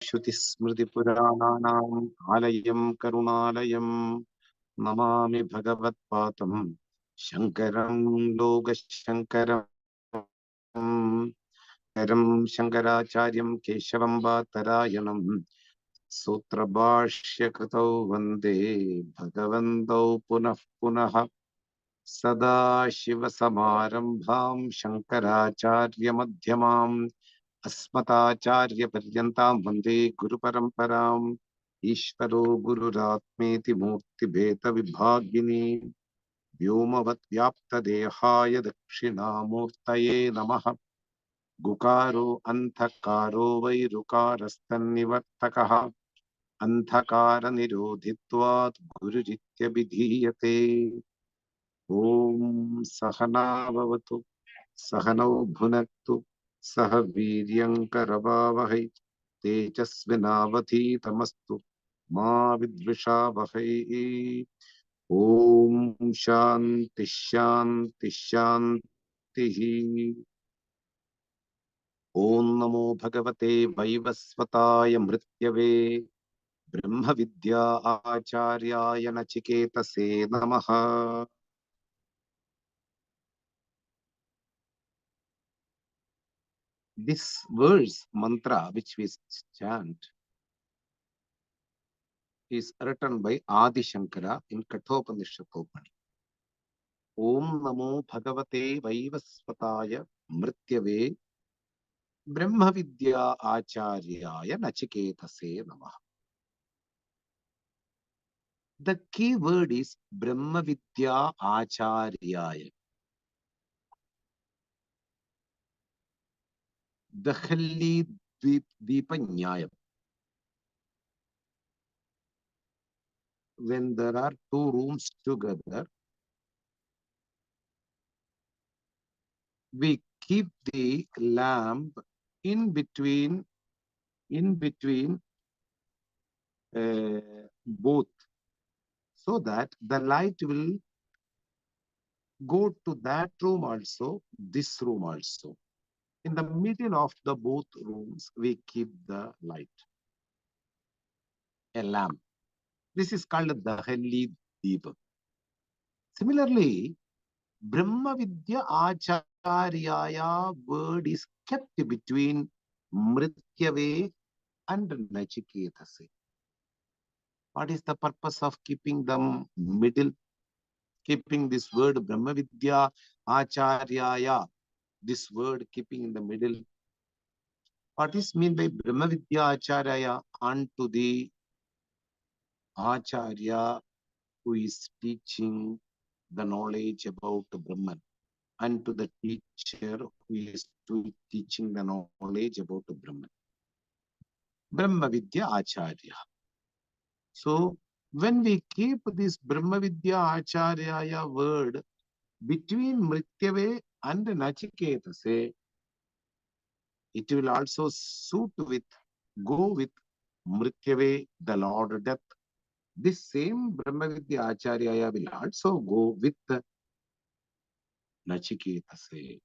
श्रुतिस्मृतिपुराणानाम् आलयं करुणालयं नमामि भगवत्पादं शङ्करं लोकशङ्करं शङ्कराचार्यं केशवं वातरायणं सूत्रभाष्यकृतौ वन्दे भगवन्तौ पुनः पुनः सदाशिवसमारम्भां शङ्कराचार्यमध्यमाम् अस्मदाचार्यपर्यन्तां वन्दे गुरुपरम्पराम् ईश्वरो गुरुरात्मेति मूर्तिभेदविभागिनी व्योमवद्व्याप्तदेहाय दक्षिणामूर्तये नमः गुकारो अन्धकारो वैरुकारस्तन्निवर्तकः अन्धकारनिरोधित्वात् गुरुरित्यभिधीयते ॐ सहना भवतु सहनौ भुनक्तु सह वीर्यङ्करवावहै तेजस्विनावधीतमस्तु मा विद्विषावहै ॐ शान्ति शान्ति शान्तिः ॐ नमो भगवते वैवस्वताय मृत्यवे ब्रह्मविद्या आचार्याय नचिकेतसे नमः This verse, mantra, which we chant, is written by Adi Shankara in Kaṭha Upaniṣad. Om Namo Bhagavate Vaivasvataya Mrityave Brahma Vidya Acharyaya Nachiketase Namaha. The key word is Brahma Vidya Acharyaya. The Halli Dipanyayam. When there are two rooms together, we keep the lamp in between both, so that the light will go to that room also, this room also. In the middle of the both rooms, we keep the light, a lamp. This is called the Dahalli Deepa. Similarly, Brahma Vidya Acharyaya word is kept between Mrityave and Nachiketase. What is the purpose of keeping them middle? Keeping this word Brahma Vidya Acharyaya, this word keeping in the middle. What is mean by Brahma Vidya Acharyaya? Unto the Acharya who is teaching the knowledge about Brahman, and to the teacher who is teaching the knowledge about Brahman. Brahma Vidya Acharya. So when we keep this Brahma Vidya Acharyaya word between Mrityave and Nachiketase, it will also go with Mrityave, the Lord Death. This same Brahma Vidya Acharya will also go with Nachiketase.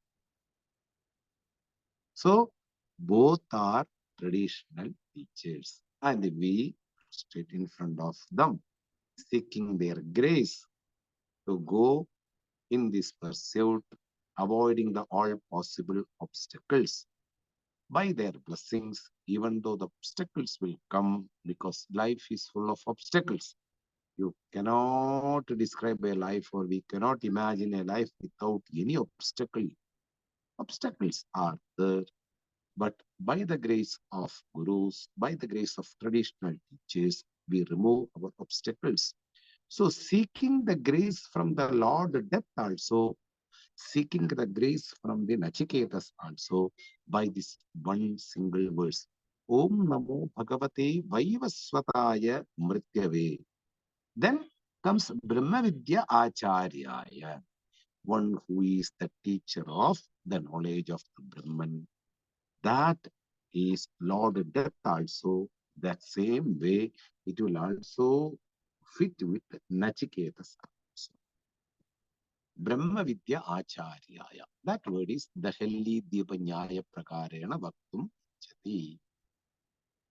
So both are traditional teachers, and we sit in front of them, seeking their grace to go in this pursuit, avoiding all possible obstacles. By their blessings, even though the obstacles will come, because life is full of obstacles. You cannot describe a life, or we cannot imagine a life without any obstacle. Obstacles are there, but by the grace of gurus, by the grace of traditional teachers, we remove our obstacles. So seeking the grace from the Lord Death also, seeking the grace from the Nachiketas also, by this one single verse. Om Namo Bhagavate Vaivasvataya Mrityave. Then comes Brahma Vidya Acharyaya, one who is the teacher of the knowledge of the Brahman. That is Lord Death also. That same way, it will also fit with Nachiketas also. Brahma Vidya Acharyaya. That word is Dahalli Dipanyaya Prakarena Vaktum Chati.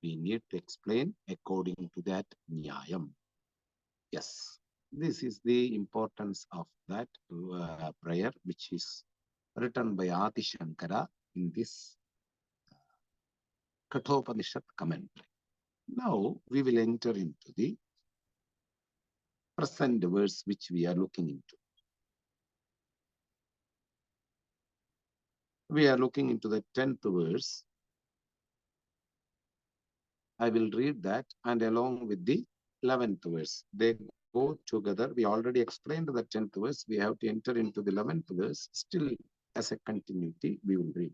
We need to explain according to that Nyayam. Yes, this is the importance of that prayer, which is written by Adi Shankara in this Kaṭha Upaniṣad commentary. Now we will enter into the present verse which we are looking into. We are looking into the 10th verse. I will read that and along with the 11th verse. They go together. We already explained the 10th verse. We have to enter into the 11th verse. Still, as a continuity, we will read.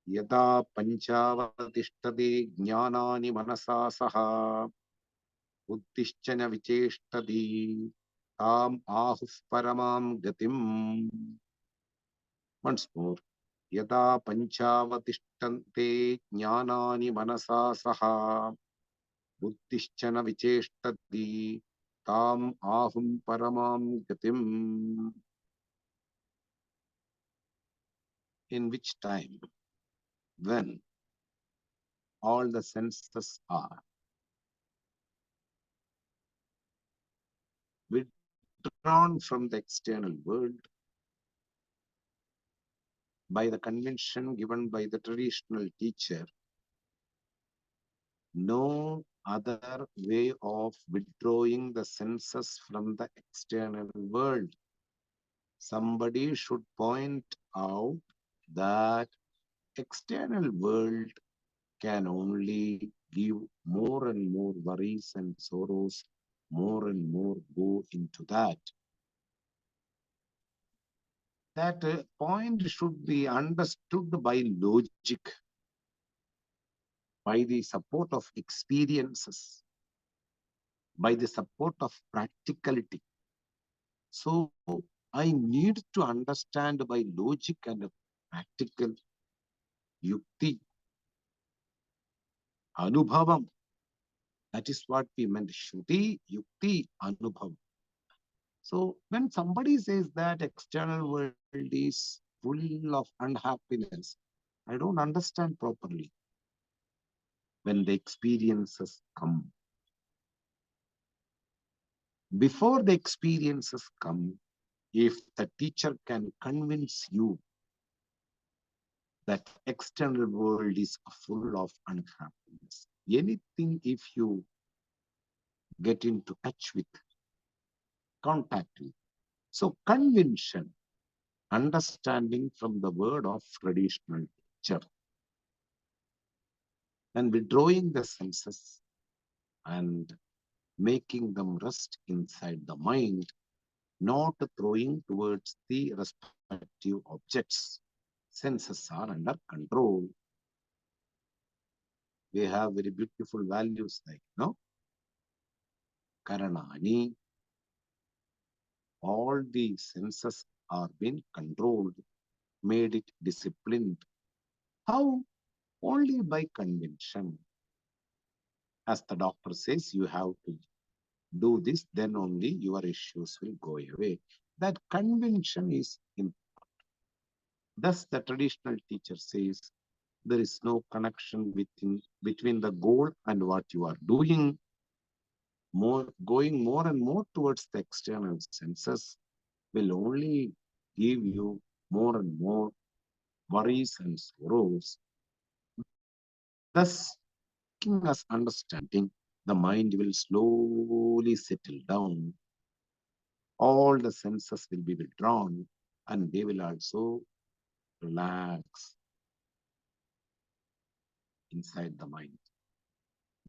Yada panchavadishtade jnanani manasa saha buddhischana vicheshtadi tam ahus paramam gatim. Once more. Yada panchavadishtante jnanani manasa saha buddhischana vicheshtadi tam ahum paramam gatim. In which time, when all the senses are withdrawn from the external world by the convention given by the traditional teacher, no other way of withdrawing the senses from the external world. Somebody should point out that external world can only give more and more worries and sorrows, more and more go into that. That point should be understood by logic, by the support of experiences, by the support of practicality. So I need to understand by logic and practical yukti, anubhavam. That is what we meant. Shruti, yukti, anubhavam. So when somebody says that external world is full of unhappiness, I don't understand properly. When the experiences come, before the experiences come, if the teacher can convince you that external world is full of unhappiness, anything if you get into touch with, contact with. So conviction, understanding from the word of traditional teacher, and withdrawing the senses and making them rest inside the mind, not throwing towards the respective objects. Senses are under control. We have very beautiful values like, no? Karanani. All the senses are being controlled, made it disciplined. How? Only by convention. As the doctor says, you have to do this, then only your issues will go away. That convention is important. Thus, the traditional teacher says there is no connection between the goal and what you are doing. Going more and more towards the external senses will only give you more and more worries and sorrows. Thus, making us understanding, the mind will slowly settle down. All the senses will be withdrawn and they will also relax inside the mind.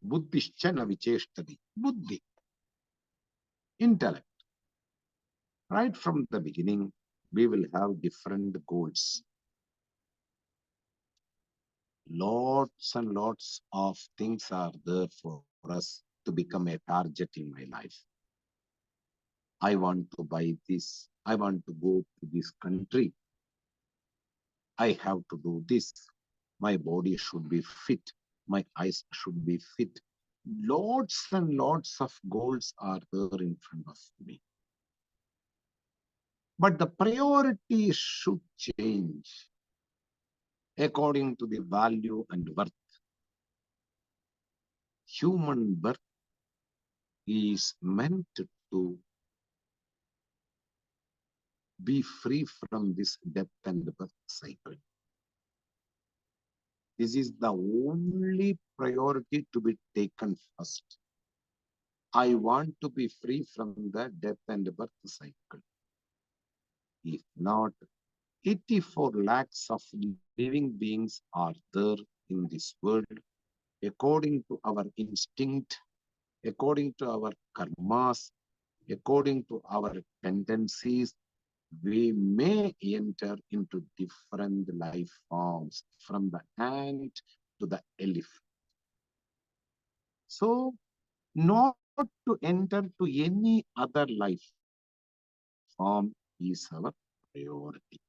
Buddhischana vicheshtadi. Buddhi, intellect. Right from the beginning, we will have different goals. Lots and lots of things are there for us to become a target in my life. I want to buy this. I want to go to this country. I have to do this. My body should be fit. My eyes should be fit. Lots and lots of goals are there in front of me. But the priority should change according to the value and worth. human birth is meant to be free from this death and birth cycle. This is the only priority to be taken first. I want to be free from the death and birth cycle. If not, 84 lakhs of living beings are there in this world. According to our instinct, according to our karmas, according to our tendencies, we may enter into different life forms from the ant to the elephant. So, not to enter to any other life form is our priority.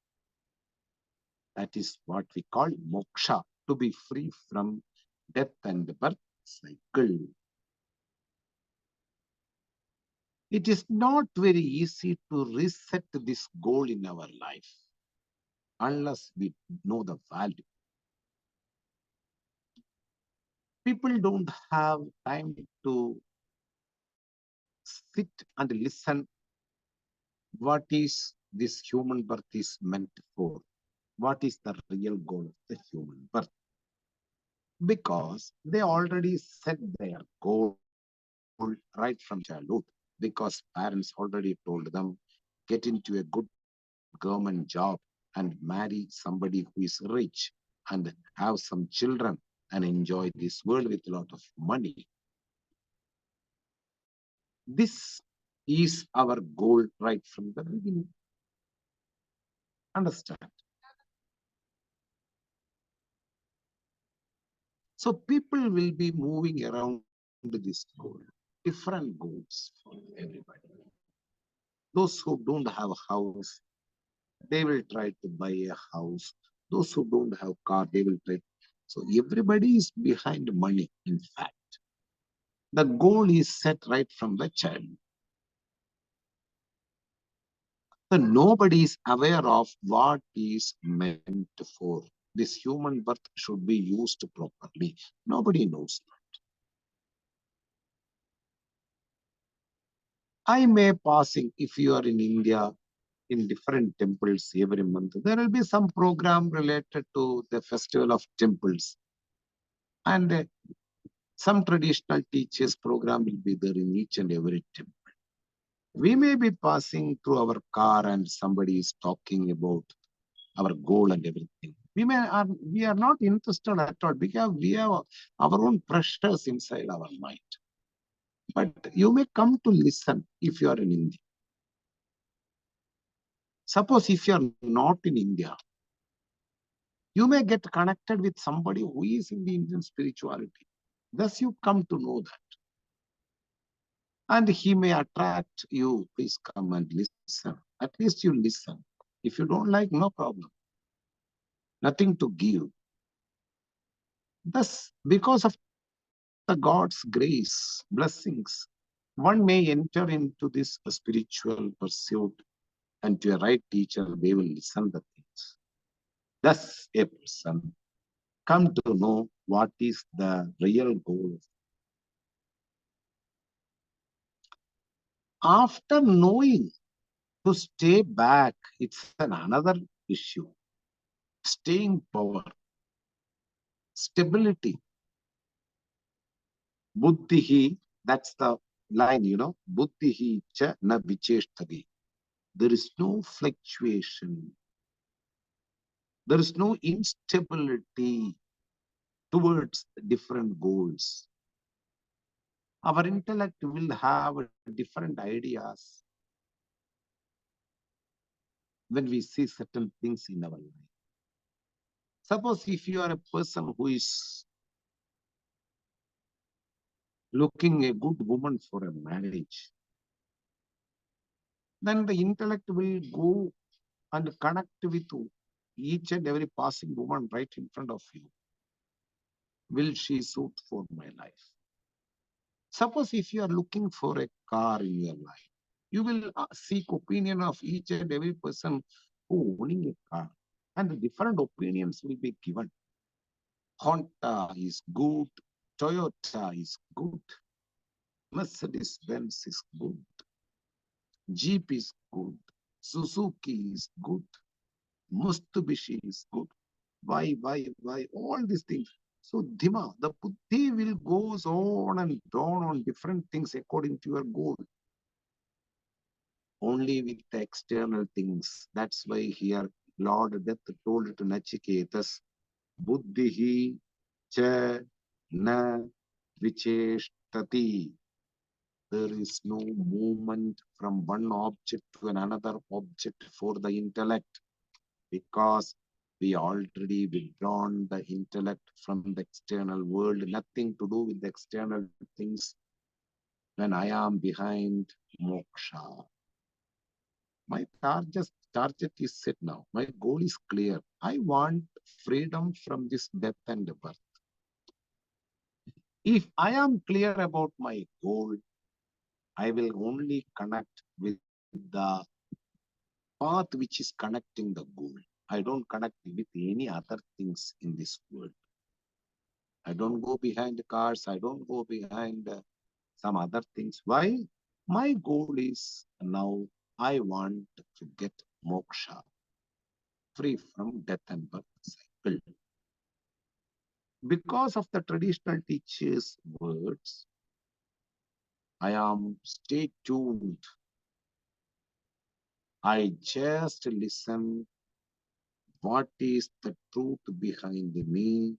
That is what we call moksha, to be free from death and birth cycle. It is not very easy to reset this goal in our life unless we know the value. People don't have time to sit and listen what is this human birth is meant for. What is the real goal of the human birth? Because they already set their goal right from childhood. Because parents already told them, get into a good government job and marry somebody who is rich and have some children and enjoy this world with a lot of money. This is our goal right from the beginning. Understand? So people will be moving around this goal, different goals for everybody. Those who don't have a house, they will try to buy a house. Those who don't have car, they will try. So everybody is behind money, in fact. The goal is set right from the child. So nobody is aware of what is meant for. This human birth should be used properly. Nobody knows. I may passing, if you are in India, in different temples every month, there will be some program related to the festival of temples. And some traditional teachers program will be there in each and every temple. We may be passing through our car and somebody is talking about our goal and everything. We are not interested at all because we have our own pressures inside our mind. But you may come to listen if you are in India. Suppose if you are not in India, you may get connected with somebody who is in the Indian spirituality. Thus you come to know that. And he may attract you. Please come and listen. At least you listen. If you don't like, no problem. Nothing to give. Thus, because of the God's grace, blessings, one may enter into this spiritual pursuit, and to a right teacher, they will listen the things. Thus, a person come to know what is the real goal. After knowing, to stay back, it's another issue. Staying power, stability, buddhihi, that's the line, buddhihi cha na vicheshtadi. There is no fluctuation. There is no instability towards different goals. Our intellect will have different ideas when we see certain things in our life. Suppose if you are a person who is looking a good woman for a marriage, then the intellect will go and connect with each and every passing woman right in front of you. Will she suit for my life? Suppose if you are looking for a car in your life, you will seek opinion of each and every person who owning a car, and different opinions will be given. Honda is good, Toyota is good. Mercedes Benz is good. Jeep is good. Suzuki is good. Mitsubishi is good. Why? All these things. So Dhima, the buddhi will goes on and on different things according to your goal. Only with the external things. That's why here Lord Death told to Nachiketas, Buddhihi cha na vicheshtati. There is no movement from one object to another object for the intellect, because we already withdrawn the intellect from the external world, nothing to do with the external things. When I am behind moksha, my target is set now. My goal is clear. I want freedom from this death and birth. If I am clear about my goal, I will only connect with the path which is connecting the goal. I don't connect with any other things in this world. I don't go behind cars. I don't go behind some other things. Why? My goal is now I want to get moksha, free from death and birth cycle. Because of the traditional teachers' words, I am stay tuned. I just listen what is the truth behind me,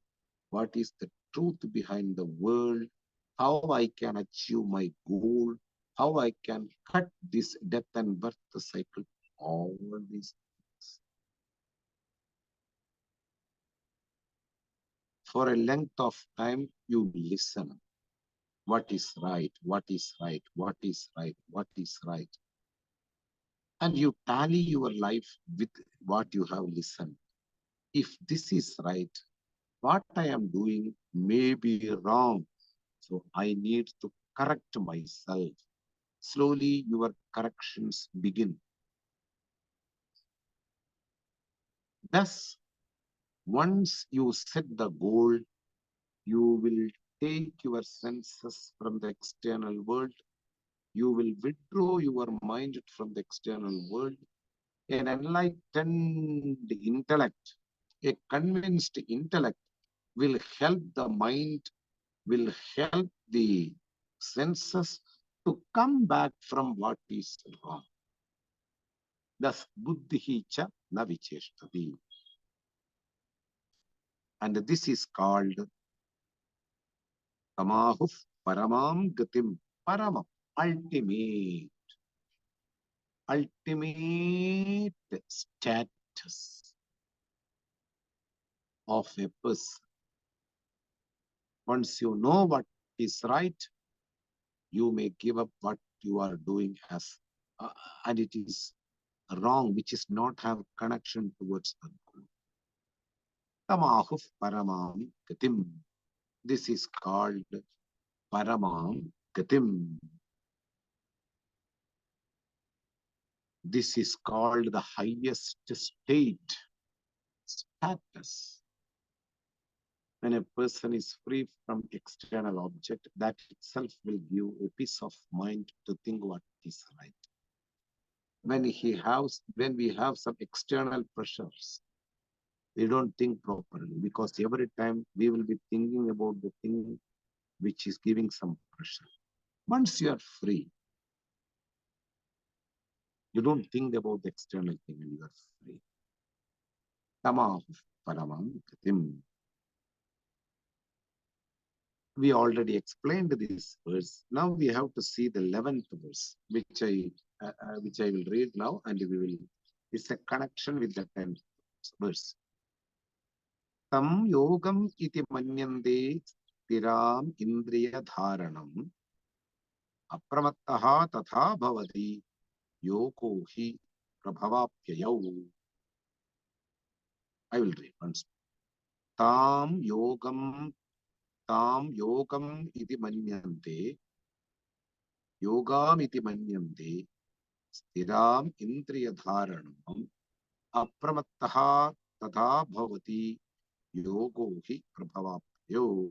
what is the truth behind the world, how I can achieve my goal, how I can cut this death and birth cycle, all these things. For a length of time, you listen. What is right? What is right? What is right? What is right? And you tally your life with what you have listened. If this is right, what I am doing may be wrong. So I need to correct myself. Slowly, your corrections begin. Thus, once you set the goal, you will take your senses from the external world. You will withdraw your mind from the external world. An enlightened intellect, a convinced intellect will help the mind, will help the senses to come back from what is wrong. Thus, buddhihi cha na vicheshtati. And this is called Kamahu Paramam Gatim. Paramam, ultimate, ultimate status of a person. Once you know what is right, you may give up what you are doing as, and it is wrong, which is not have connection towards the goal. Kamahu Paramam Gatim. This is called Paramam Gatim. This is called the highest state, status. When a person is free from external object, that itself will give a peace of mind to think what is right. When we have some external pressures, we don't think properly, because every time we will be thinking about the thing which is giving some pressure. Once you are free, you don't think about the external thing and you are free. Tamam paramam gatim. We already explained this verse. Now we have to see the 11th verse, which I will read now, and we will. It's a connection with the 10th verse. Tam yogam iti manyande stiram indriya dharanam apramattaha tatha bhavati yoko hi prabhavapyayau. I will read once. Tam yogam iti manyante yogam iti manyante stiram indriya dharanam apramattaha tatha bhavati yogo hi prabhavapyo.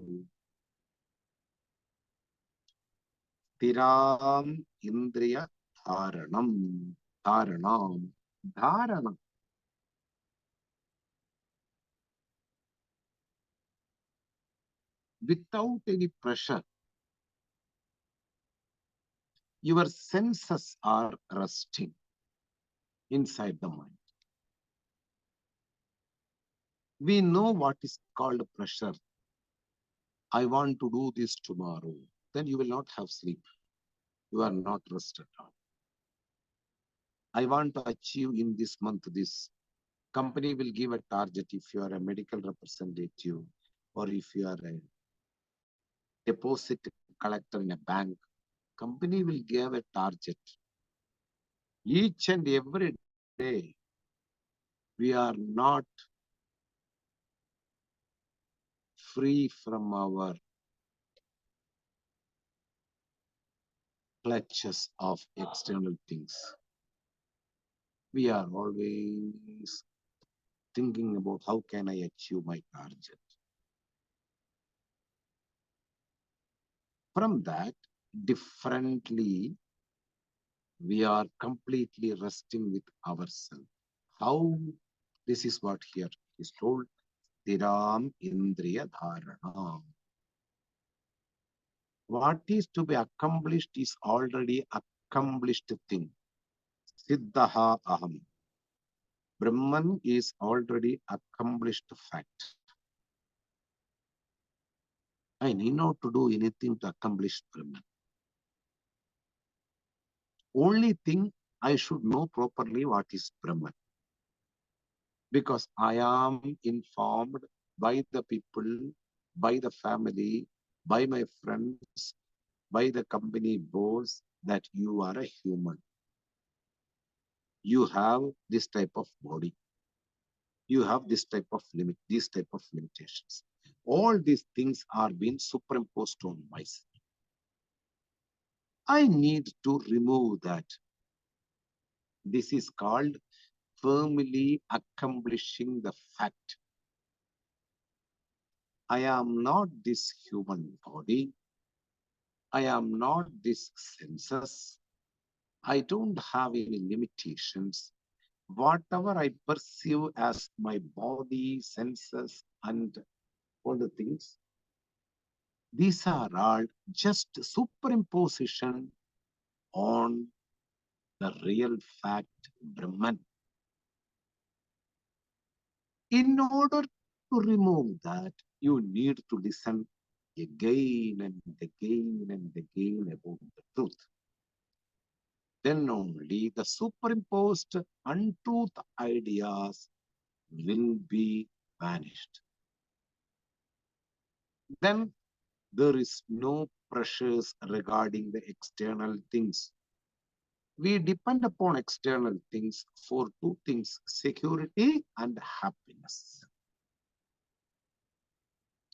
Tiram Indriya Dharanam. Dharanam. Dharana. Without any pressure, your senses are resting inside the mind. We know what is called pressure. I want to do this tomorrow. Then you will not have sleep. You are not rested. I want to achieve in this month this. Company will give a target if you are a medical representative or if you are a deposit collector in a bank. Company will give a target. Each and every day, we are not free from our clutches of external things. We are always thinking about how can I achieve my target. From that, differently, we are completely resting with ourselves. How? This is what here is told. Tiram Indriya Dharana. What is to be accomplished is already accomplished thing. Siddhaha Aham. Brahman is already accomplished fact. I need not to do anything to accomplish Brahman. Only thing I should know properly what is Brahman. Because I am informed by the people, by the family, by my friends, by the company boss that you are a human. You have this type of body. You have this type of limit, these type of limitations. All these things are being superimposed on myself. I need to remove that. This is called firmly accomplishing the fact. I am not this human body. I am not this senses. I don't have any limitations. Whatever I perceive as my body, senses, and all the things, these are all just superimposition on the real fact, Brahman. In order to remove that, you need to listen again and again and again about the truth. Then only the superimposed untruth ideas will be vanished. Then there is no pressures regarding the external things. We depend upon external things for two things, security and happiness.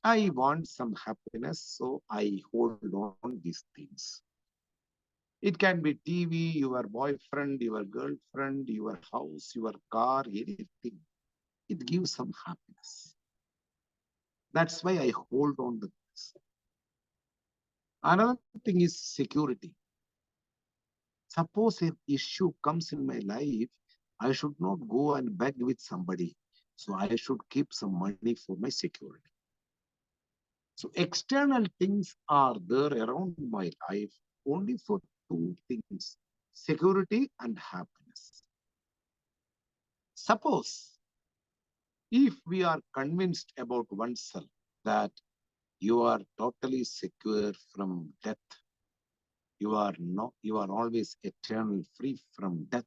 I want some happiness, so I hold on these things. It can be TV, your boyfriend, your girlfriend, your house, your car, anything. It gives some happiness. That's why I hold on to this. Another thing is security. Suppose an issue comes in my life, I should not go and beg with somebody. So I should keep some money for my security. So external things are there around my life only for two things, security and happiness. Suppose if we are convinced about oneself that you are totally secure from death, you are always eternal, free from death.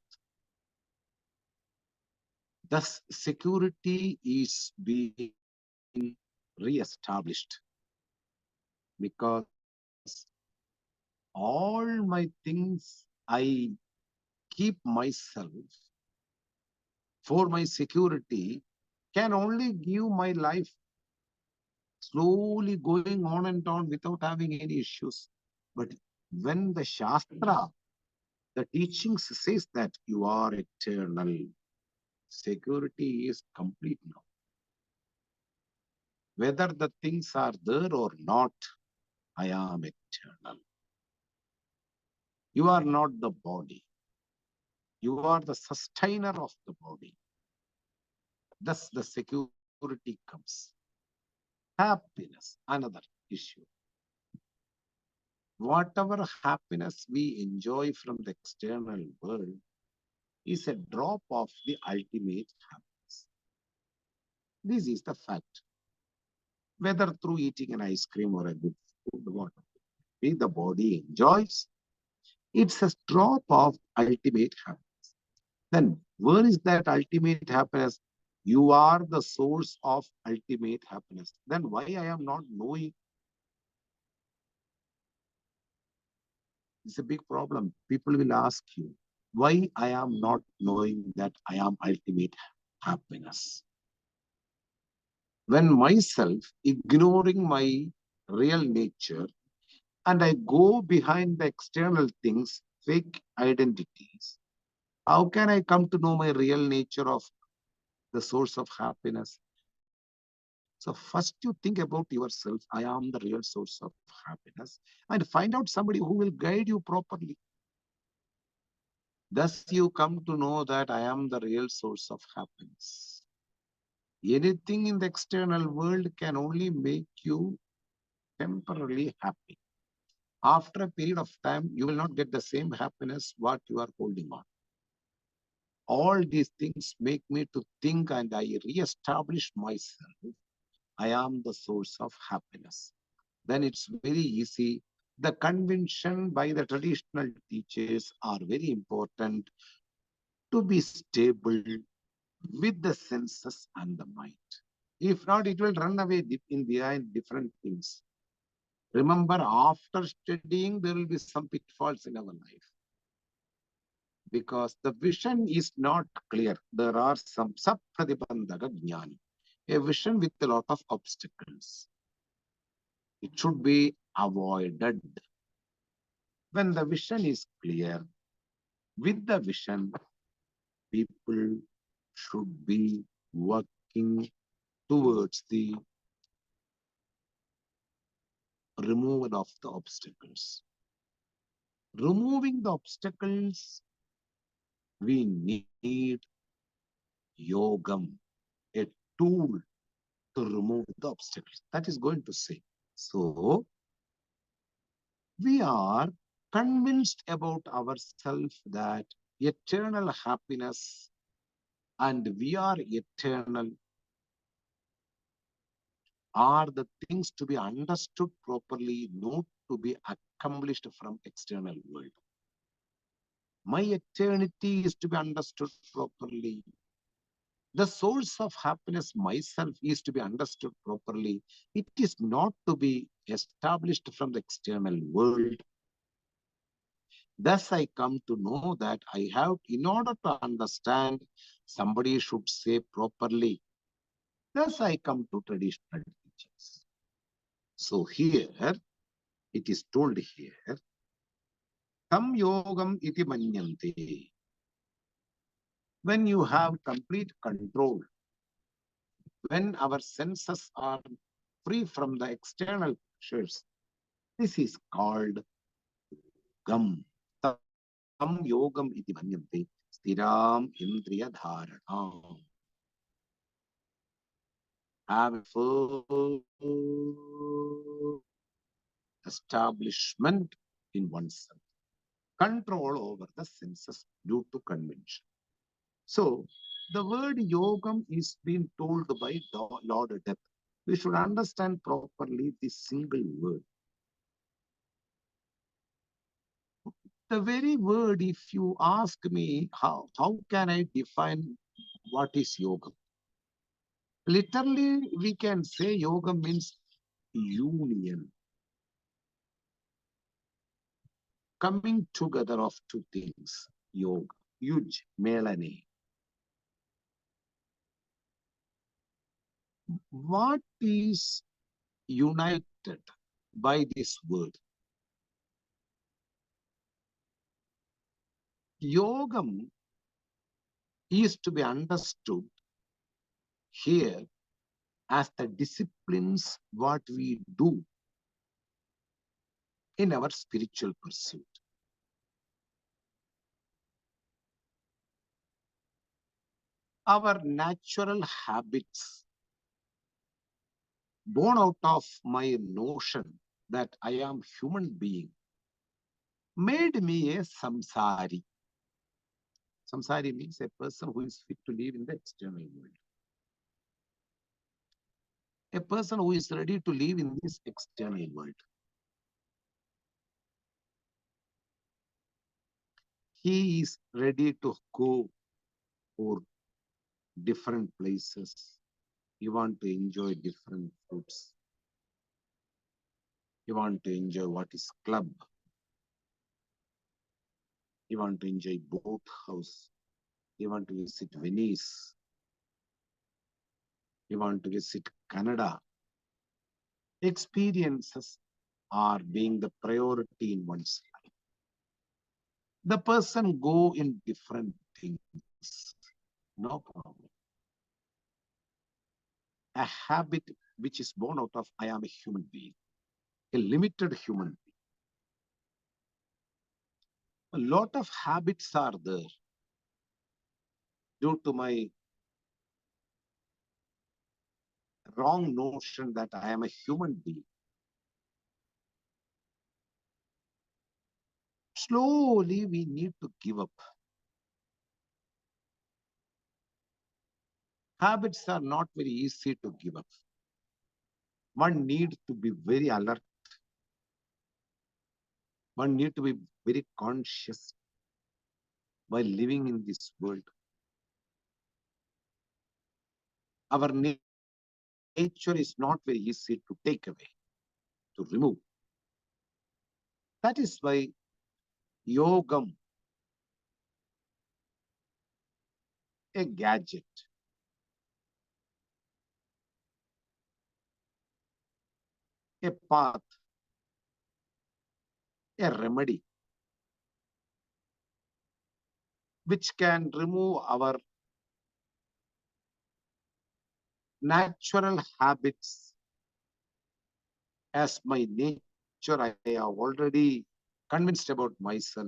Thus, security is being re-established because all my things I keep myself for my security can only give my life slowly going on and on without having any issues. But when the Shastra, the teachings says that you are eternal, security is complete now. Whether the things are there or not, I am eternal. You are not the body. You are the sustainer of the body. Thus, the security comes. Happiness, another issue. Whatever happiness we enjoy from the external world is a drop of the ultimate happiness. This is the fact. Whether through eating an ice cream or a good food, whatever the body enjoys, it's a drop of ultimate happiness. Then where is that ultimate happiness? You are the source of ultimate happiness. Then why I am not knowing? It's a big problem. People will ask you, why I am not knowing that I am ultimate happiness? When myself ignoring my real nature and I go behind the external things, fake identities, how can I come to know my real nature of the source of happiness? So first you think about yourself. I am the real source of happiness, and find out somebody who will guide you properly. Thus you come to know that I am the real source of happiness. Anything in the external world can only make you temporarily happy. After a period of time, you will not get the same happiness what you are holding on. All these things make me to think, and I re-establish myself. I am the source of happiness. Then it's very easy. The convention by the traditional teachers are very important to be stable with the senses and the mind. If not, it will run away in behind different things. Remember, after studying, there will be some pitfalls in our life because the vision is not clear. There are some sapradibandhaga jnani, a vision with a lot of obstacles. It should be avoided. When the vision is clear, with the vision, people should be working towards the removal of the obstacles. Removing the obstacles, we need yogam, a tool to remove the obstacles. That is going to say. So, we are convinced about ourselves that eternal happiness and we are eternal are the things to be understood properly, not to be accomplished from external world. My eternity is to be understood properly. The source of happiness myself is to be understood properly. It is not to be established from the external world. Thus, I come to know that I have, in order to understand, somebody should say properly. Thus, I come to traditional teachers. So here, it is told here, tam yogam iti manyante. When you have complete control, when our senses are free from the external pressures, this is called gam. Tam yogam iti manyante. Stiram indriya dharana. Have a full establishment in oneself. Control over the senses due to convention. So, the word yogam is being told by Lord Death. We should understand properly this single word. The very word, if you ask me, how can I define what is yoga? Literally, we can say yoga means union, coming together of two things, yoga, yuj, melane. What is united by this word? Yogam is to be understood here as the disciplines what we do in our spiritual pursuit. Our natural habits, born out of my notion that I am human being, made me a samsari. Samsari means a person who is fit to live in the external world. A person who is ready to live in this external world. He is ready to go for different places. He want to enjoy different foods. He want to enjoy what is club. He want to enjoy boat house. He want to visit Venice. He want to visit Canada. Experiences are being the priority in one's life. The person go in different things. No problem. A habit which is born out of I am a human being, a limited human being. A lot of habits are there due to my wrong notion that I am a human being. Slowly, we need to give up. Habits are not very easy to give up. One needs to be very alert. One needs to be very conscious while living in this world. Our nature is not very easy to take away, to remove. That is why yogam, a gadget, a path, a remedy, which can remove our natural habits as my nature. I have already convinced about myself.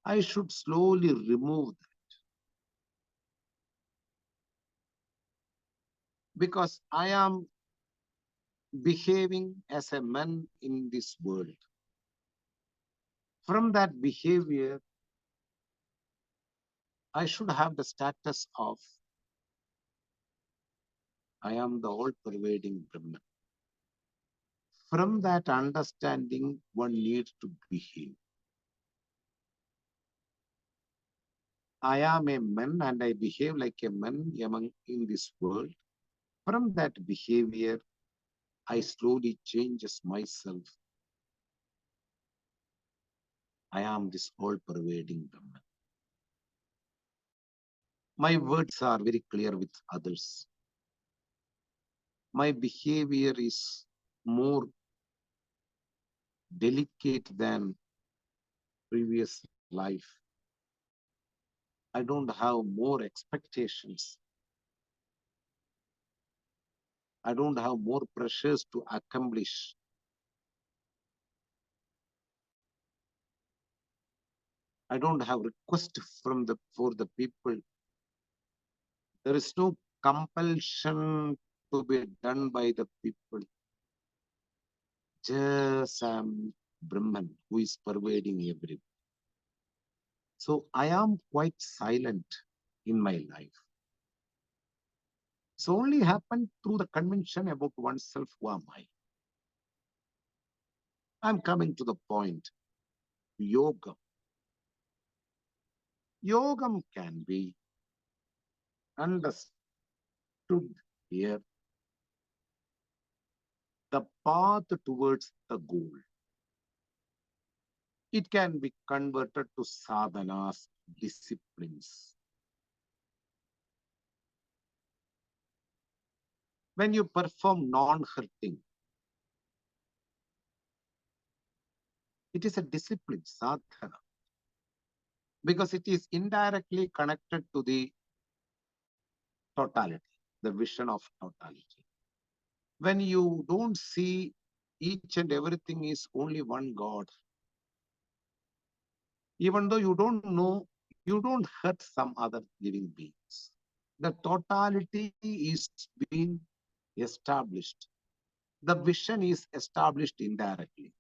I should slowly remove that because I am behaving as a man in this world. From that behavior, I should have the status of I am the all pervading Brahman. From that understanding, one needs to behave. I am a man and I behave like a man among in this world. From that behavior, I slowly changes myself. I am this all pervading Brahman. My words are very clear with others. My behavior is more delicate than previous life. I don't have more expectations. I don't have more pressures to accomplish. I don't have request from the for the people. There is no compulsion to be done by the people. Just am Brahman who is pervading everything. So I am quite silent in my life. It's only happened through the conviction about oneself. Who am I? I'm coming to the point. Yoga. Yogam can be understood here, the path towards the goal. It can be converted to sadhanas, disciplines. When you perform non-hurting, it is a discipline, sadhana, because it is indirectly connected to the totality, the vision of totality. When you don't see each and everything is only one God, even though you don't know, you don't hurt some other living beings. The totality is being established. The vision is established indirectly.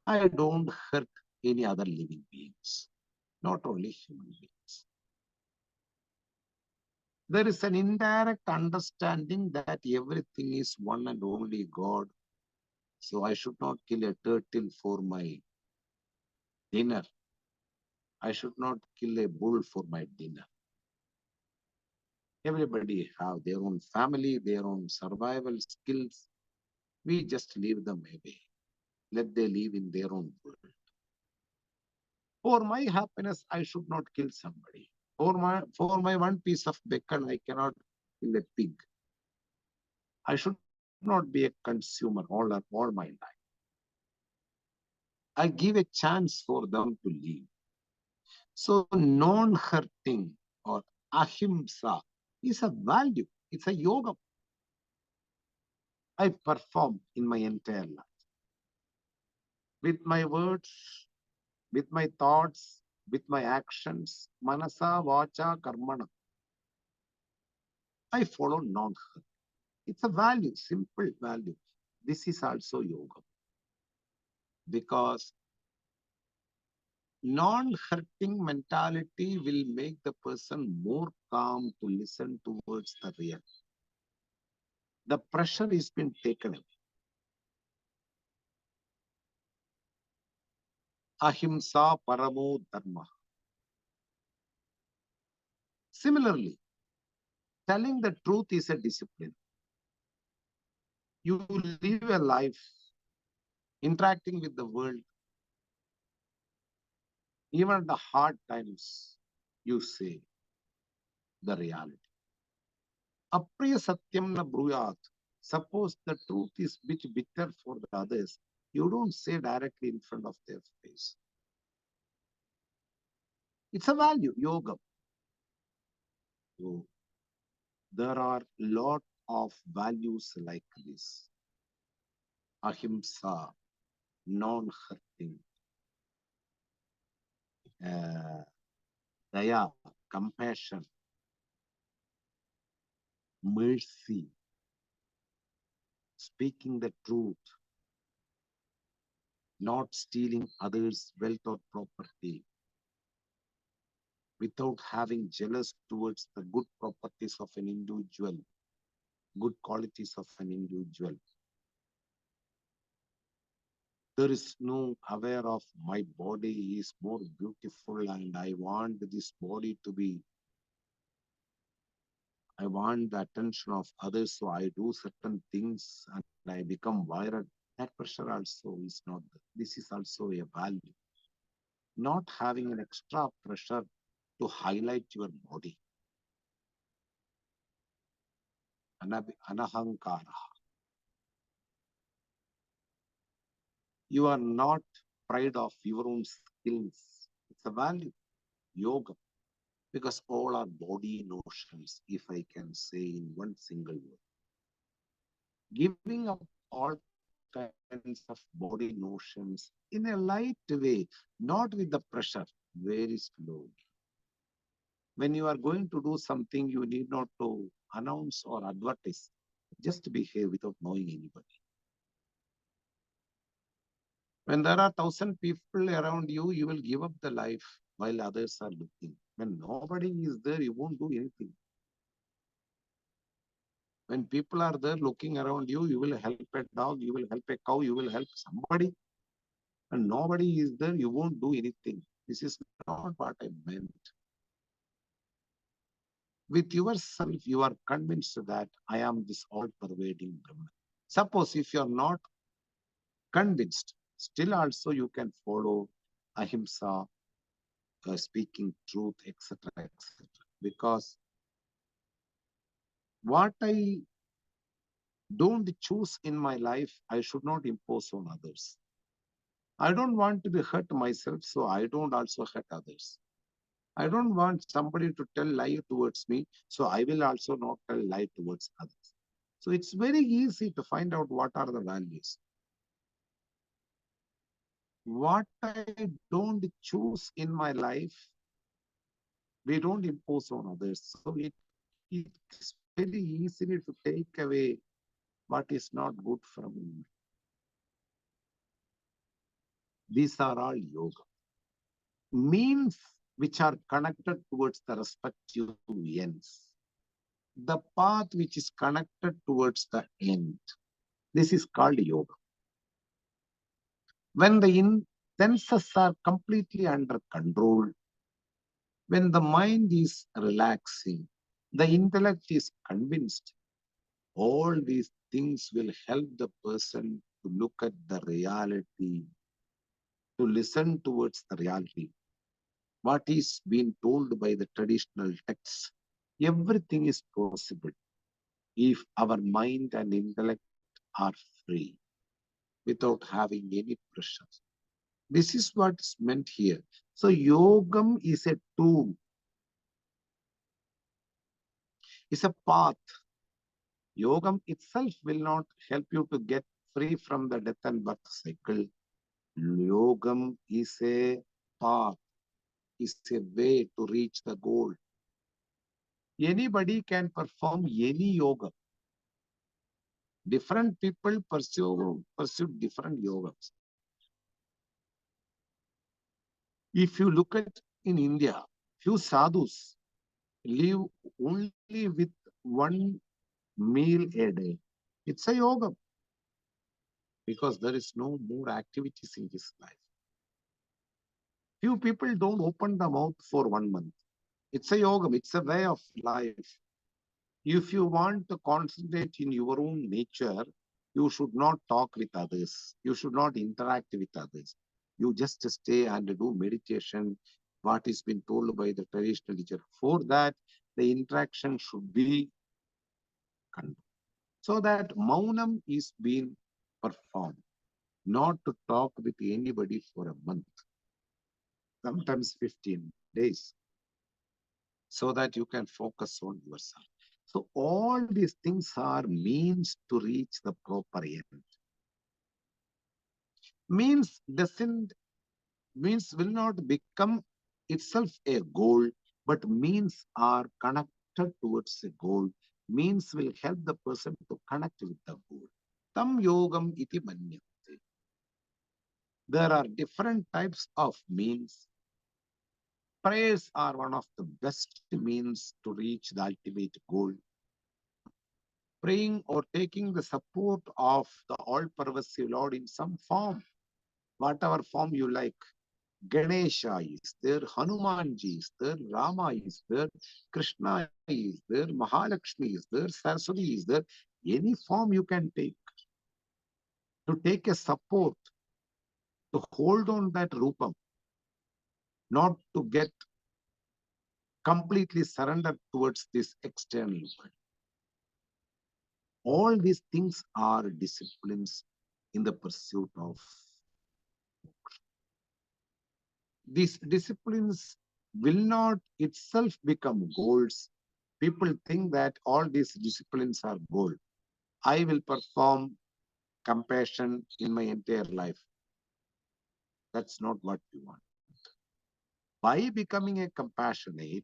I don't hurt any other living beings, not only human beings. There is an indirect understanding that everything is one and only God. So I should not kill a turtle for my dinner. I should not kill a bull for my dinner. Everybody have their own family, their own survival skills. We just leave them away. Let they live in their own world. For my happiness, I should not kill somebody. For my one piece of bacon, I cannot kill a pig. I should not be a consumer all my life. I give a chance for them to live. So non-hurting or ahimsa is a value. It's a yoga I perform in my entire life. With my words, with my thoughts, with my actions, manasa, vacha, karmana, I follow non-hurt. It's a value, simple value. This is also yoga because non-hurting mentality will make the person more calm to listen towards the real. The pressure is been taken away. Ahimsa paramo dharma. Similarly, telling the truth is a discipline. You live a life interacting with the world, even at the hard times, you say the reality. Apriya satyam na bruyat. Suppose the truth is bit bitter for the others, you don't say directly in front of their face. It's a value, yoga. So there are lot of values like this. Ahimsa, non-hurting, uh, daya, compassion, mercy, speaking the truth, not stealing others' wealth or property, without having jealous towards the good properties of an individual, good qualities of an individual. There is no aware of my body is more beautiful and I want this body to be, I want the attention of others, so I do certain things and I become viral. That pressure also is not, this is also a value. Not having an extra pressure to highlight your body. Anahankara. You are not pride of your own skills. It's a value, yoga, because all are body notions, if I can say in one single word. Giving up all kinds of body notions in a light way, not with the pressure, very slowly. When you are going to do something, you need not to announce or advertise. Just behave without knowing anybody. When there are 1,000 people around you, you will give up the life while others are looking. When nobody is there, you won't do anything. When people are there looking around you, you will help a dog, you will help a cow, you will help somebody. And nobody is there, you won't do anything. This is not what I meant. With yourself, you are convinced that I am this all-pervading Brahman. Suppose if you are not convinced, still also you can follow ahimsa, speaking truth, etc., etc. Because what I don't choose in my life, I should not impose on others. I don't want to be hurt myself, so I don't also hurt others. I don't want somebody to tell lie towards me, so I will also not tell lie towards others. So it's very easy to find out what are the values. What I don't choose in my life, We don't impose on others. So it is very easily to take away what is not good from you. These are all yoga. Means which are connected towards the respective ends. The path which is connected towards the end. This is called yoga. When the senses are completely under control, when the mind is relaxing, the intellect is convinced, all these things will help the person to look at the reality, to listen towards the reality. What is being told by the traditional texts, everything is possible if our mind and intellect are free without having any pressure. This is what is meant here. So yogam is a tool, is a path. Yogam itself will not help you to get free from the death and birth cycle. Yogam is a path, is a way to reach the goal. Anybody can perform any yoga. Different people pursue different yogas. If you look at in India, few sadhus live only with one meal a day. It's a yoga because there is no more activities in his life. Few people don't open the mouth for 1 month. It's a yoga, it's a way of life. If you want to concentrate in your own nature, you should not talk with others. You should not interact with others. You just stay and do meditation, what is been told by the traditional teacher. For that, the interaction should be controlled. So that maunam is being performed, not to talk with anybody for a month, sometimes 15 days, so that you can focus on yourself. So all these things are means to reach the proper end. Means will not become itself a goal, but means are connected towards a goal. Means will help the person to connect with the goal. Tam yogam iti manyate. There are different types of means. Prayers are one of the best means to reach the ultimate goal. Praying or taking the support of the all-pervasive Lord in some form, whatever form you like. Ganesha is there, Hanumanji is there, Rama is there, Krishna is there, Mahalakshmi is there, Saraswati is there. Any form you can take to take a support, to hold on that rupam, not to get completely surrendered towards this external world. All these things are disciplines in the pursuit of. These disciplines will not itself become goals. People think that all these disciplines are goal. I will perform compassion in my entire life. That's not what we want. By becoming a compassionate,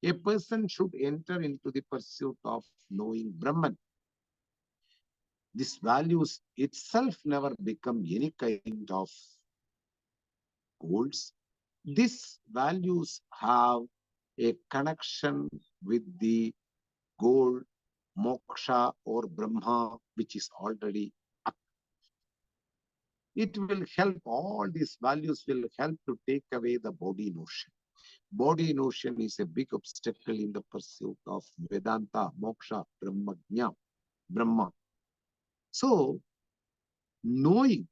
a person should enter into the pursuit of knowing Brahman. These values itself never become any kind of goals. These values have a connection with the goal, moksha or Brahma, which is already. It will help, all these values will help to take away the body notion. Body notion is a big obstacle in the pursuit of Vedanta, moksha, Brahma. So, knowing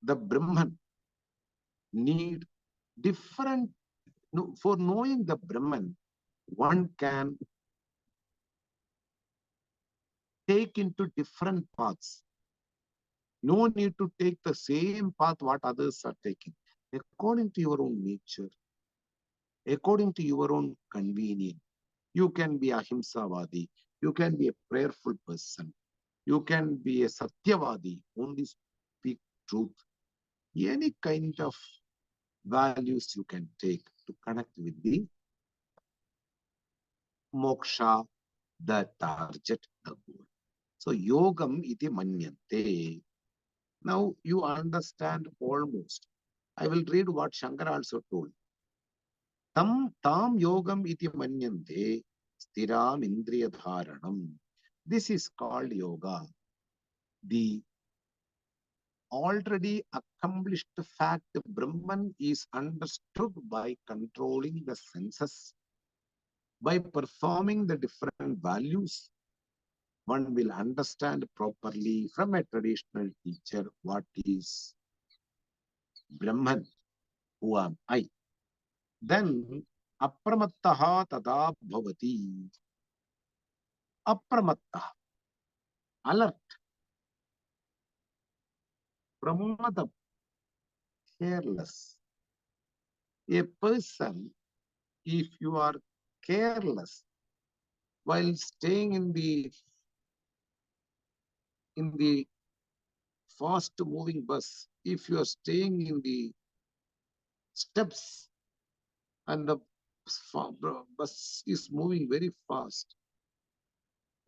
the Brahman need different, for knowing the Brahman, one can take into different paths. No need to take the same path what others are taking. According to your own nature, according to your own convenience, you can be a Ahimsavadi, you can be a prayerful person, you can be a Satyavadi, only speak truth. Any kind of values you can take to connect with the moksha, the target, the goal. So yogam iti manyante. Now you understand almost. I will read what Shankara also told. Tam yogam iti manyante stiram indriya dharanam. This is called yoga. The already accomplished fact Brahman is understood by controlling the senses, by performing the different values. One will understand properly from a traditional teacher what is Brahman, who am I. Then apramattaha tada bhavati. Apramattaha, alert, pramadam, careless. A person, if you are careless while staying in the fast moving bus, if you are staying in the steps and the bus is moving very fast,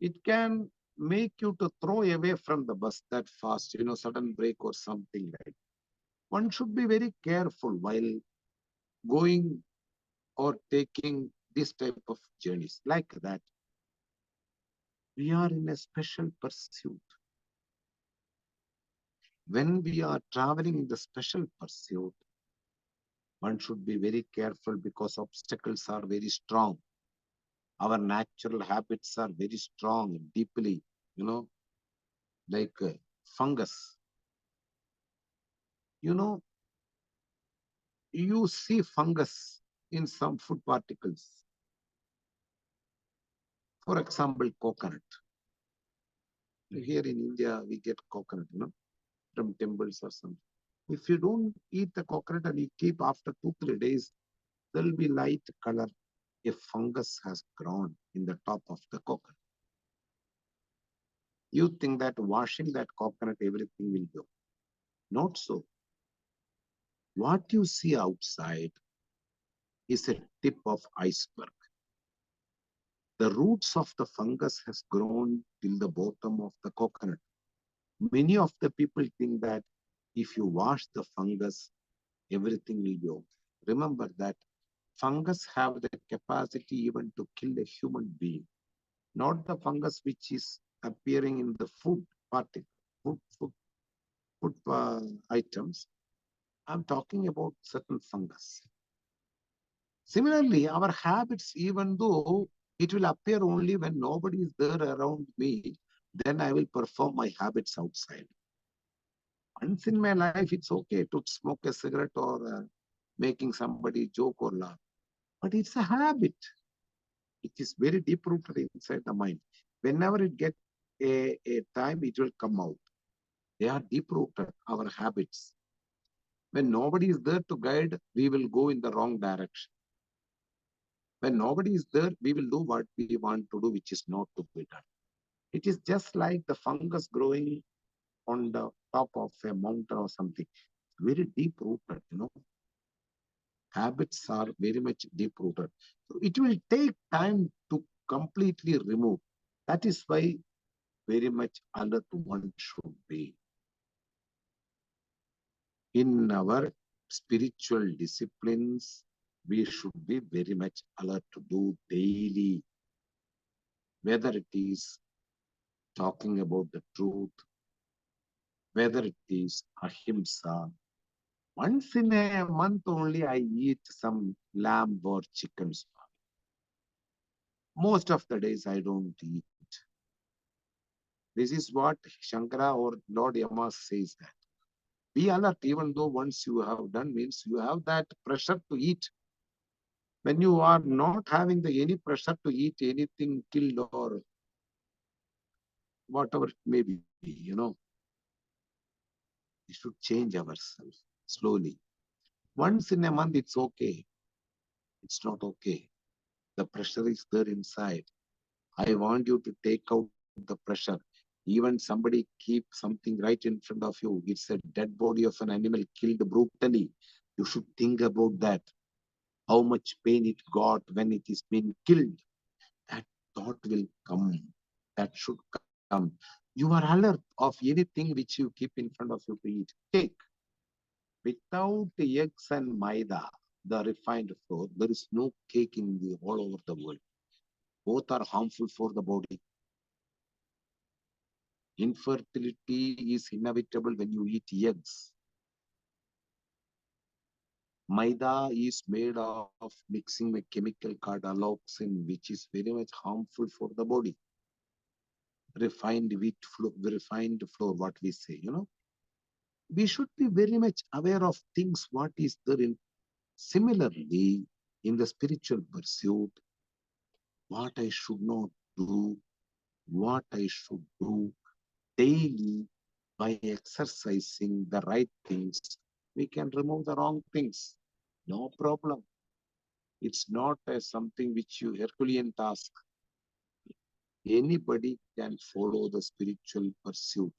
it can make you to throw away from the bus that fast, sudden break or something like. One should be very careful while going or taking this type of journeys like that. We are in a special pursuit. When we are traveling in the special pursuit, one should be very careful because obstacles are very strong. Our natural habits are very strong, deeply, you know, like fungus. You know, you see fungus in some food particles. For example, coconut. Here in India, we get coconut, from temples or something. If you don't eat the coconut and you keep after 2, 3 days, there will be light color. A fungus has grown in the top of the coconut. You think that washing that coconut, everything will go. Not so. What you see outside is a tip of iceberg. The roots of the fungus has grown till the bottom of the coconut. Many of the people think that if you wash the fungus, everything will be okay. Remember that fungus have the capacity even to kill a human being, not the fungus which is appearing in the food particle, food items. I'm talking about certain fungus. Similarly, our habits, even though it will appear only when nobody is there around me, then I will perform my habits outside. Once in my life, it's okay to smoke a cigarette or making somebody joke or laugh. But it's a habit. It is very deep rooted inside the mind. Whenever it gets a time, it will come out. They are deep rooted, our habits. When nobody is there to guide, we will go in the wrong direction. When nobody is there, we will do what we want to do, which is not to be done. It is just like the fungus growing on the top of a mountain or something. Very deep rooted. Habits are very much deep rooted. So it will take time to completely remove. That is why very much alert one should be. In our spiritual disciplines, we should be very much alert to do daily, whether it is talking about the truth, whether it is ahimsa. Once in a month only I eat some lamb or chicken. Most of the days I don't eat. This is what Shankara or Lord Yama says that. Be alert even though once you have done means you have that pressure to eat. When you are not having any pressure to eat anything killed or whatever it may be, we should change ourselves slowly. Once in a month, it's okay. It's not okay. The pressure is there inside. I want you to take out the pressure. Even somebody keep something right in front of you. It's a dead body of an animal killed brutally. You should think about that. How much pain it got when it is being killed. thought will come, that should come. You are alert of anything which you keep in front of you to eat. Cake. Without eggs and maida, the refined flour, there is no cake in the all over the world. Both are harmful for the body. Infertility is inevitable when you eat eggs. Maida is made of mixing a chemical called alloxin, which is very much harmful for the body. Refined flour, what we say. We should be very much aware of things, what is there in. Similarly, in the spiritual pursuit, what I should not do, what I should do daily by exercising the right things, we can remove the wrong things. No problem. It's not something which you Herculean task. Anybody can follow the spiritual pursuit.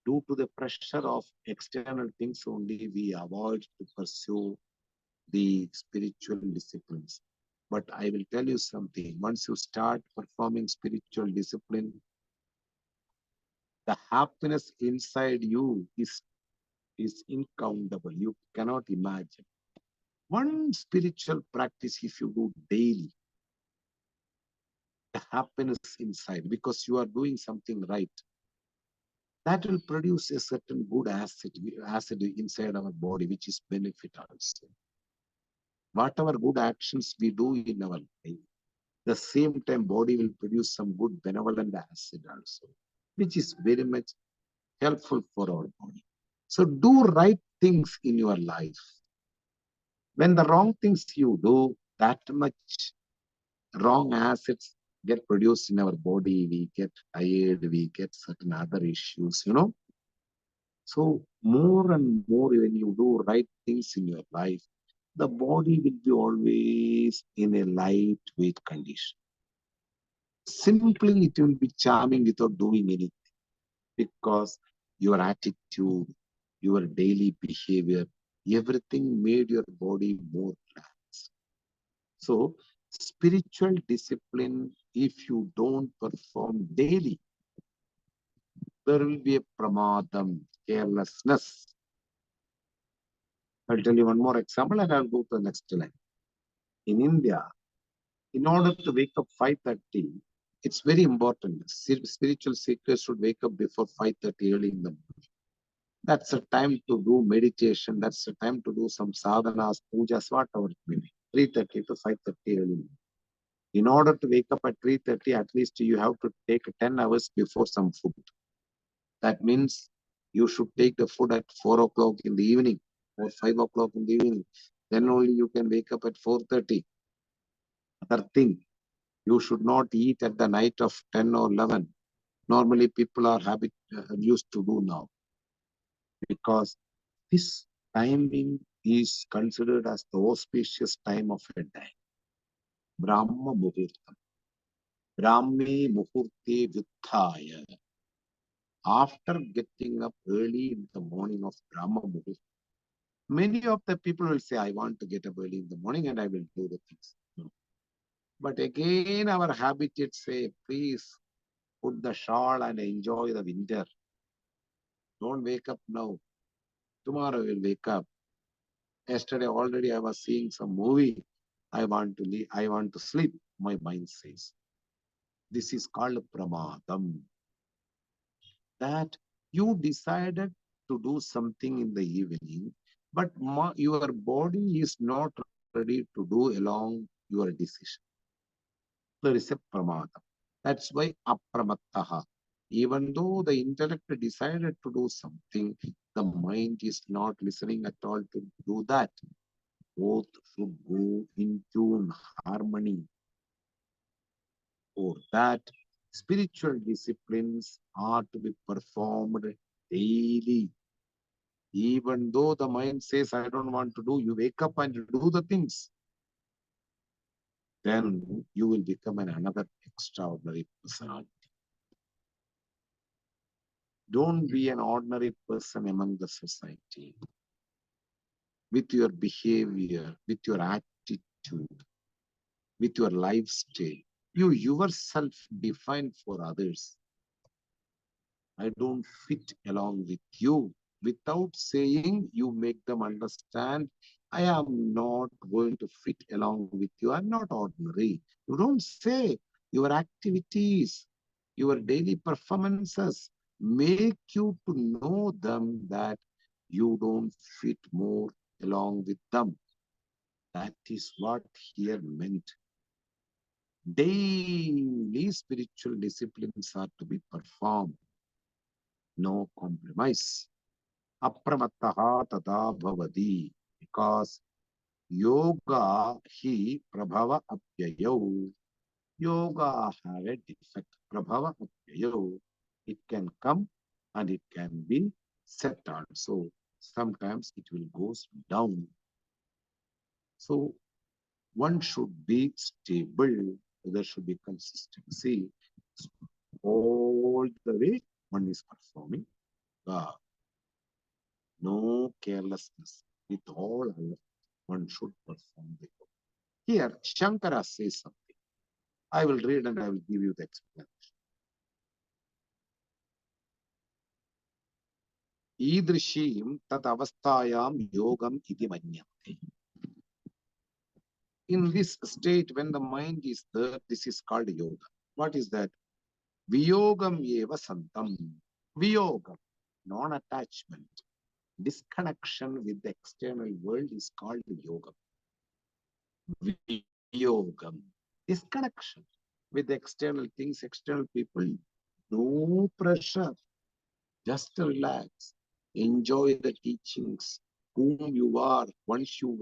Due to the pressure of external things only, we avoid to pursue the spiritual disciplines. But I will tell you something. Once you start performing spiritual discipline, the happiness inside you is incountable. You cannot imagine. One spiritual practice, if you do daily, the happiness inside, because you are doing something right, that will produce a certain good acid inside our body, which is benefit also. Whatever good actions we do in our life, the same time body will produce some good benevolent acid also, which is very much helpful for our body. So do right things in your life. When the wrong things you do, that much wrong acids get produced in our body, we get tired, we get certain other issues. So more and more when you do right things in your life, the body will be always in a lightweight condition. Simply, it will be charming without doing anything, because your attitude, your daily behavior, everything made your body more relaxed. So, spiritual discipline, if you don't perform daily, there will be a pramadam, carelessness. I'll tell you one more example and I'll go to the next line. In India, in order to wake up 5:30, it's very important. Spiritual seekers should wake up before 5:30 early in the morning. That's a time to do meditation. That's a time to do some sadhanas, pujas, whatever it may be. 3:30 to 5:30 early. In order to wake up at 3:30, at least you have to take 10 hours before some food. That means you should take the food at 4 o'clock in the evening or 5 o'clock in the evening. Then only you can wake up at 4:30. Other thing, you should not eat at the night of 10 or 11. Normally, people are used to do now, because this timing is considered as the auspicious time of a day. Brahma Muhurtam. Brahmi Muhurte Vitthaya. After getting up early in the morning of Brahma Muhurta, many of the people will say, I want to get up early in the morning and I will do the things. No. But again, our habits say, please put the shawl and enjoy the winter. Don't wake up now. Tomorrow we'll wake up. Yesterday already I was seeing some movie. I want to leave, I want to sleep. My mind says. This is called pramadam. That you decided to do something in the evening, but your body is not ready to do along your decision. There is a pramadam. That's why apramattaha. Even though the intellect decided to do something, the mind is not listening at all to do that. Both should go into harmony. For that, spiritual disciplines are to be performed daily. Even though the mind says, I don't want to do, you wake up and do the things. Then you will become another extraordinary personality. Don't be an ordinary person among the society. With your behavior, with your attitude, with your lifestyle, You yourself define for others. I don't fit along with you. Without saying, you make them understand, I am not going to fit along with you. I'm not ordinary. You don't say. Your activities, your daily performances make you to know them that you don't fit more along with them. That is what here meant. Daily spiritual disciplines are to be performed. No compromise. Apramattaha tada bhavati. Because yoga hi prabhava apyayo. Yoga have a defect. Prabhava apyayo. It can come and it can be set also. Sometimes it will go down. So one should be stable. There should be consistency. All the way one is performing. No carelessness. With all alert, one should perform the yoga. Here, Shankara says something. I will read and I will give you the explanation. Idrishim tat avasthayam yogam iti manyate. In this state, when the mind is there, this is called yoga. What is that? Viyogam eva santam. Viyogam, non-attachment. Disconnection with the external world is called yoga. Viyogam, disconnection with the external things, external people. No pressure. Just relax. Enjoy the teachings. Whom you are. Once you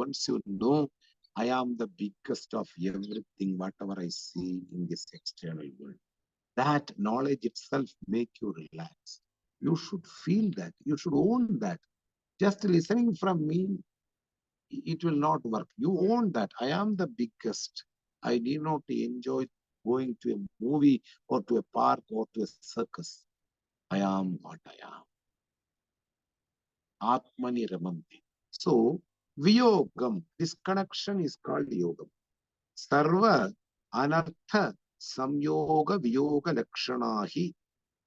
know, I am the biggest of everything, whatever I see in this external world. That knowledge itself make you relax. You should feel that. You should own that. Just listening from me, it will not work. You own that. I am the biggest. I need not enjoy going to a movie or to a park or to a circus. I am what I am. Atmani Ramanti. So, Viyogam, this connection is called Yogam. Sarva Anartha Samyoga Viyoga Lakshanahi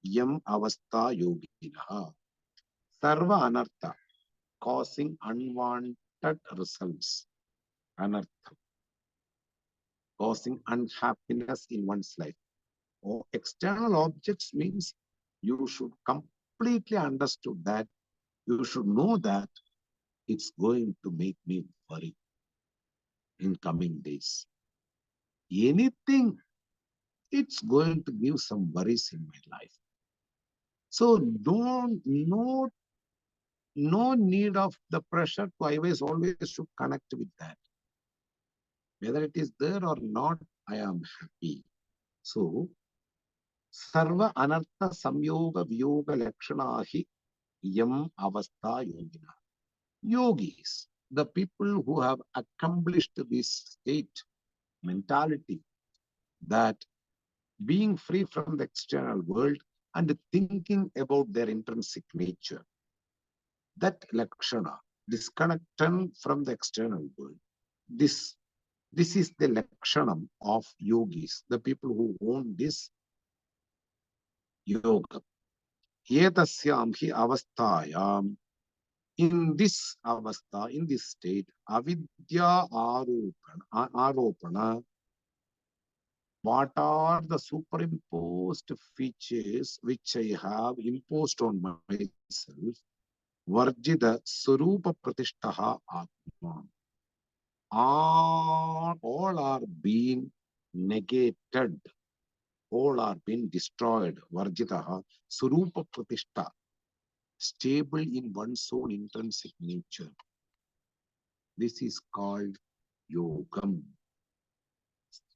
Yam Avastha Yoginaha. Sarva Anartha, causing unwanted results. Anartha, causing unhappiness in one's life. Or external objects means you should completely understood that. You should know that it's going to make me worry in coming days. Anything, it's going to give some worries in my life. So no need of the pressure to always should connect with that. Whether it is there or not, I am happy. So, sarva anartha samyoga viyoga lakshanahi yam avastha yogina. Yogis, the people who have accomplished this state, mentality, that being free from the external world and thinking about their intrinsic nature, that lakshana, disconnection from the external world, this is the lakshanam of yogis, the people who own this yoga. Etasyam hi avasthayam, in this avastha, in this state, avidya aropana, what are the superimposed features which I have imposed on myself? Varjita Surupa Pratishtaha Atma. All are being negated. All are being destroyed. Varjitaha Surupa Pratishta. Stable in one's own intrinsic nature. This is called Yogam.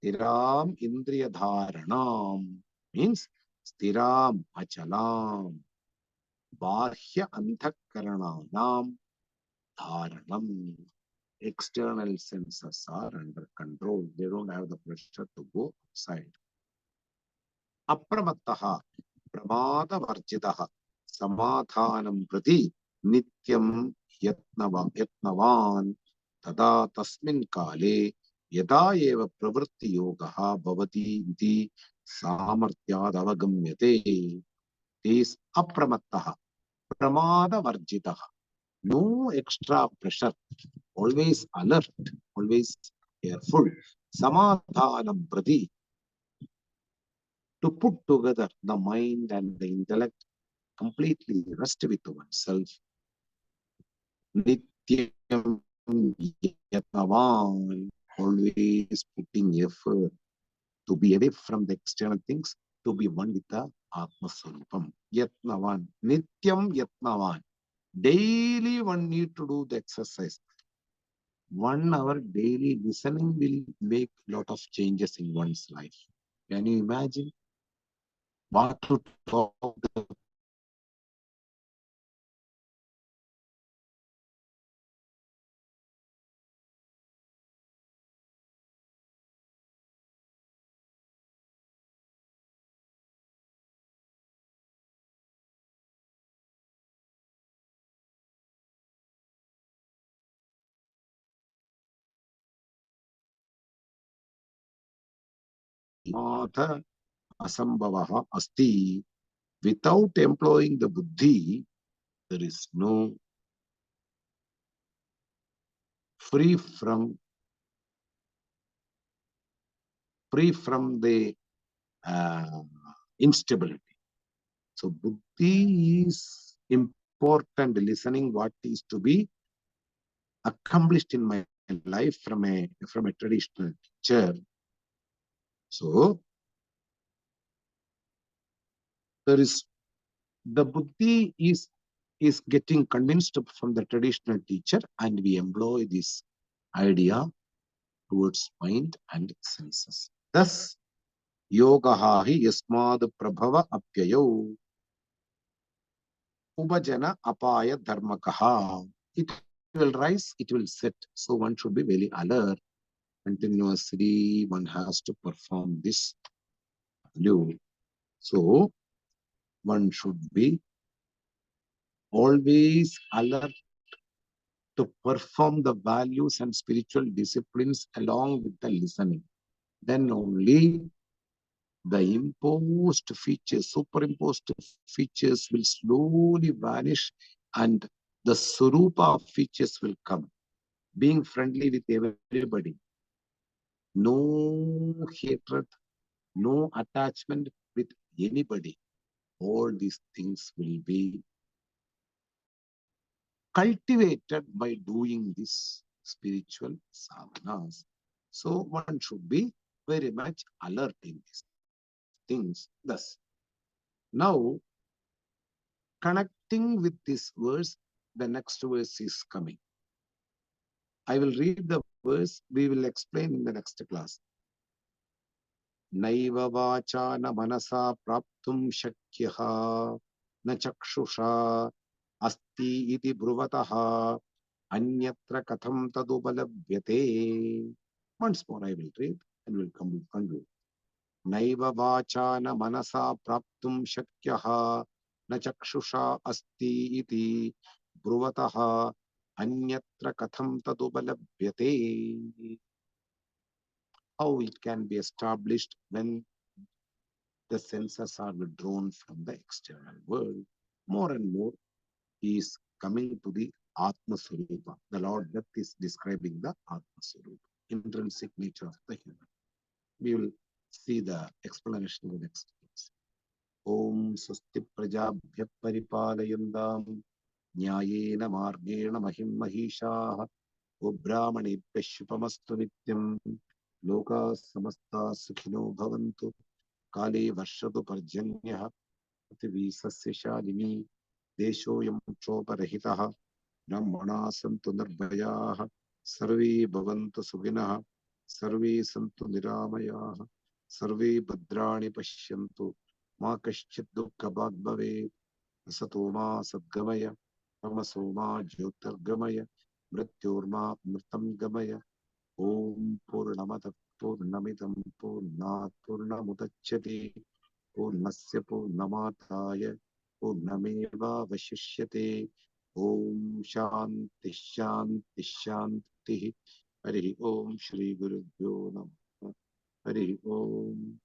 Stiram Indriya Dharanam means Stiram Achalam. Bahya Anthakaranam Dharanam. External senses are under control. They don't have the pressure to go outside. Apramattaha pramada varjitaha samadhanam prati nityam yatnavan tada tasmin kale यदा एव प्रवृत्ति योगः भवति इति सामर्थ्याद् अवगम्यते। Is अप्रमत्तः, प्रमादवर्जितः, no extra pressure, always alert, always careful. Samadhanam prati, to put together the mind and the intellect, completely rest with oneself. Nityam yatnavan, always putting effort to be away from the external things, to be one with the Atma Swarupam. Yatnavan, Nityam Yatnavan. Daily one need to do the exercise. 1 hour daily listening will make a lot of changes in one's life. Can you imagine what to talk the Kaṭha Asambhavaha Asti? Without employing the buddhi, there is no free from the uh, instability. So buddhi is important. Listening what is to be accomplished in my life from a traditional teacher. So there is the buddhi is getting convinced from the traditional teacher, and we employ this idea towards mind and senses. Thus, yogaha hi yasmad prabhava apyayo ubajana apaya dharmakaha. It will rise, it will set. So one should be very alert. Continuously, one has to perform this value. So one should be always alert to perform the values and spiritual disciplines along with the listening. Then only the imposed features, superimposed features will slowly vanish and the Surupa features will come. Being friendly with everybody, no hatred, no attachment with anybody. All these things will be cultivated by doing this spiritual sadhanas. So one should be very much alert in these things. Thus, now connecting with this verse, the next verse is coming. I will read the verse, we will explain in the next class. Naiva vacha na manasa praptum shakyaha na chakshusha asti iti bruvataha anyatra katham tadupalabhyate. Once more I will read and will conclude. Naiva vacha na manasa praptum shakyaha na chakshusha asti iti bruvataha anyatra katham tadupalabhyate. How it can be established when the senses are withdrawn from the external world. More and more, he is coming to the Atma Swarupa. The Lord Death is describing the Atma Swarupa, intrinsic nature of the human. We will see the explanation in the next class. Om Swasti Prajabhya Paripalayandam Nyayena Margena Mahim Mahishaha Ubrahmanebhya Shupamastu Nityam Loka Samasta Sukhino Bhavantu Kale Varshatu Parjanyah पृथिवी सस्यशालिनी देशोऽयं क्षोभरहितः ब्राह्मणाः सन्तु निर्भयाः सर्वे भवन्तु सुखिनः सर्वे सन्तु निरामयाः सर्वे भद्राणि पश्यन्तु मा कश्चित् दुःखभाग् भवेत् असतो मा सद्गमय तमसो मा ज्योतिर्गमय मृत्योर्मा मृतं गमय ॐ पूर्णमदः पूर्णमिदं पूर्णात् पूर्णमुदच्यते पूर्णस्य पूर्णमादाय पूर्णमेवावशिष्यते। ओम शांति शांति शांति। Hari Om Shri Gurubhyo Namaha. Hari Om.